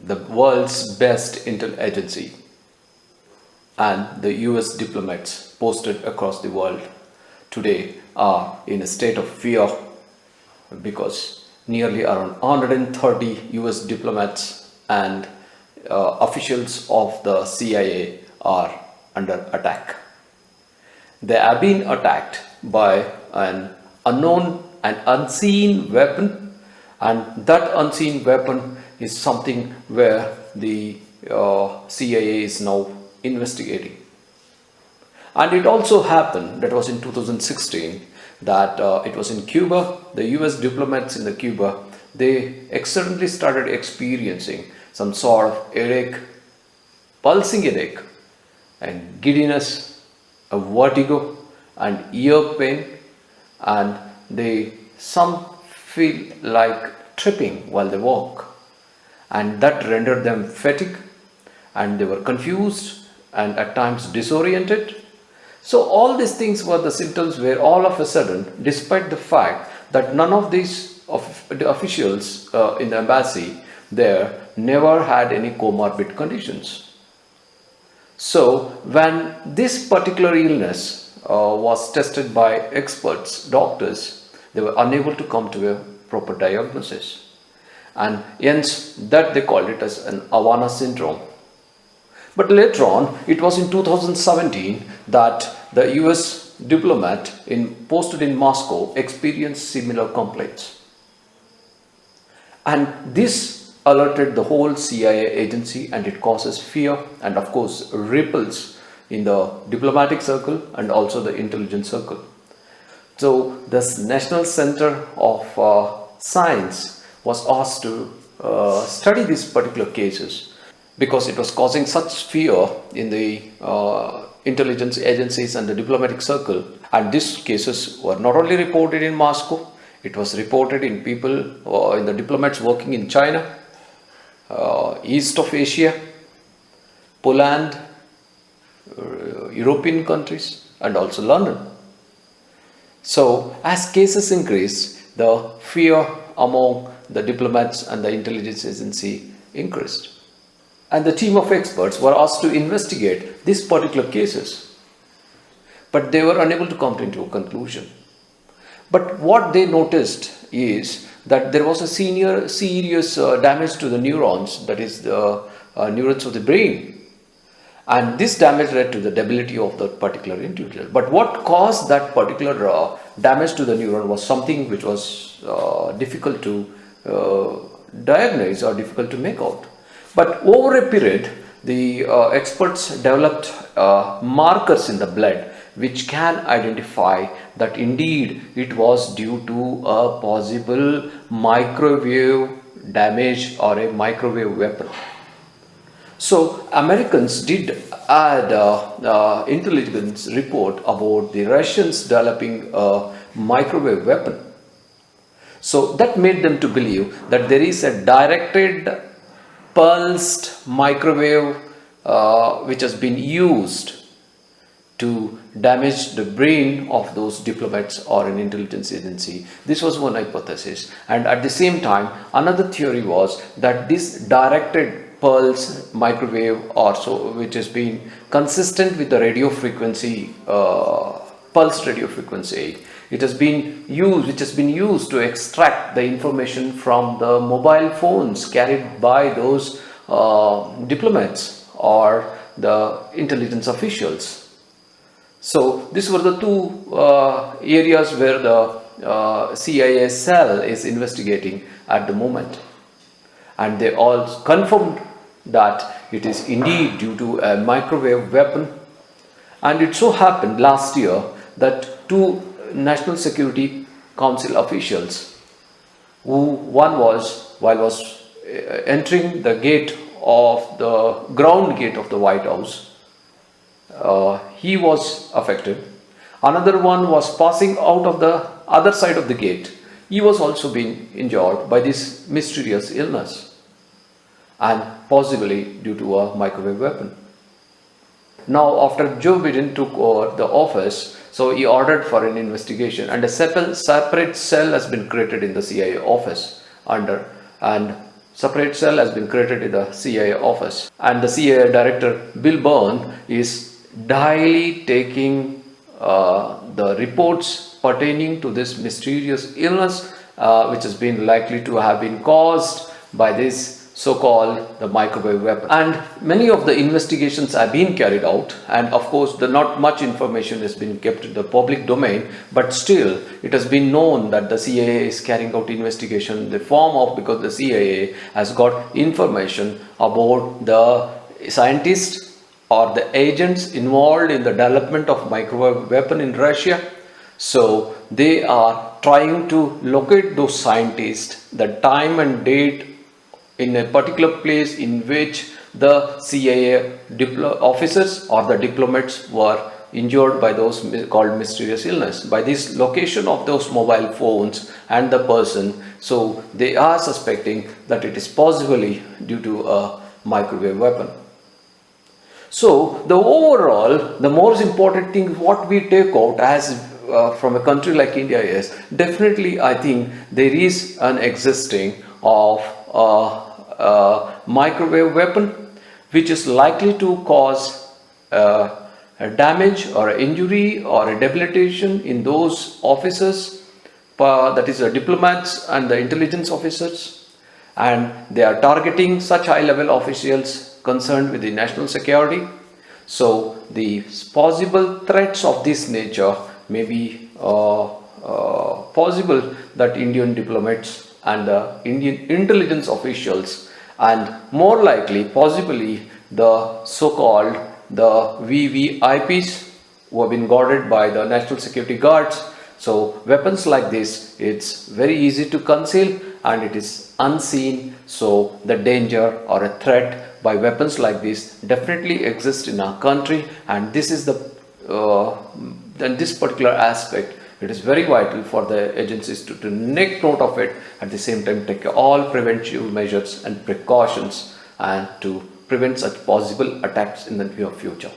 the world's best intel agency, and the US diplomats posted across the world today are in a state of fear because nearly around 130 US diplomats and officials of the CIA are under attack. They have been attacked by an unknown and unseen weapon, and that unseen weapon is something where the CIA is now investigating. And it also happened, that was in 2016, that it was in Cuba. The US diplomats in the Cuba, they suddenly started experiencing some sort of headache, pulsing headache, and giddiness, a vertigo, and ear pain, and some feel like tripping while they walk, and that rendered them fatigued, and they were confused and at times disoriented. So all these things were the symptoms where all of a sudden, despite the fact that none of these the officials in the embassy there never had any comorbid conditions. So when this particular illness was tested by experts, doctors, they were unable to come to a proper diagnosis, and hence that they called it as an Havana syndrome. But later on, it was in 2017 that the US diplomat posted in Moscow experienced similar complaints. And this alerted the whole CIA agency, and it causes fear and of course ripples in the diplomatic circle and also the intelligence circle. So this National Center of Science was asked to study these particular cases because it was causing such fear in the intelligence agencies and the diplomatic circle. And these cases were not only reported in Moscow, it was reported in people, in the diplomats working in China, East of Asia, Poland, European countries, and also London. So as cases increased, the fear among the diplomats and the intelligence agency increased. And the team of experts were asked to investigate these particular cases, but they were unable to come to a conclusion. But what they noticed is that there was a serious damage to the neurons, that is the neurons of the brain, and this damage led to the debility of that particular individual. But what caused that particular damage to the neuron was something which was difficult to diagnose or difficult to make out. But over a period, the experts developed markers in the blood which can identify that indeed it was due to a possible microwave damage or a microwave weapon. So Americans did add intelligence report about the Russians developing a microwave weapon. So that made them to believe that there is a directed pulsed microwave which has been used to damage the brain of those diplomats or an intelligence agency. This was one hypothesis. And at the same time, another theory was that this directed pulse microwave which has been consistent with the radio frequency, pulsed radio frequency, which has been used to extract the information from the mobile phones carried by those diplomats or the intelligence officials. So these were the two areas where the CIA cell is investigating at the moment, and they all confirmed that it is indeed due to a microwave weapon. And it so happened last year that two National Security Council officials, one was entering the gate of the ground gate of the White House, he was affected. Another one was passing out of the other side of the gate. He was also being injured by this mysterious illness, and possibly due to a microwave weapon. Now, after Joe Biden took over the office, so he ordered for an investigation, and a separate cell has been created in the CIA office and Separate cell has been created in the CIA office, and the CIA director Bill Byrne is daily taking the reports pertaining to this mysterious illness, which has been likely to have been caused by this so-called the microwave weapon. And many of the investigations have been carried out, and of course not much information has been kept in the public domain, but still it has been known that the CIA is carrying out investigation in the form of, because the CIA has got information about the scientists or the agents involved in the development of microwave weapon in Russia. So they are trying to locate those scientists, the time and date in a particular place in which the CIA officers or the diplomats were injured by those called mysterious illness. By this location of those mobile phones and the person, so they are suspecting that it is possibly due to a microwave weapon. So the overall, the most important thing what we take out as from a country like India is definitely, I think there is an existing of a microwave weapon which is likely to cause a damage or an injury or a debilitation in those officers, that is the diplomats and the intelligence officers, and they are targeting such high level officials concerned with the national security. So the possible threats of this nature may be possible that Indian diplomats and the Indian intelligence officials, and more likely possibly the so-called the VVIPs who have been guarded by the national security guards. So weapons like this, it's very easy to conceal and it is unseen. So the danger or a threat by weapons like this definitely exists in our country, and this is then this particular aspect, it is very vital for the agencies to take note of it, at the same time take all preventive measures and precautions and to prevent such possible attacks in the near future.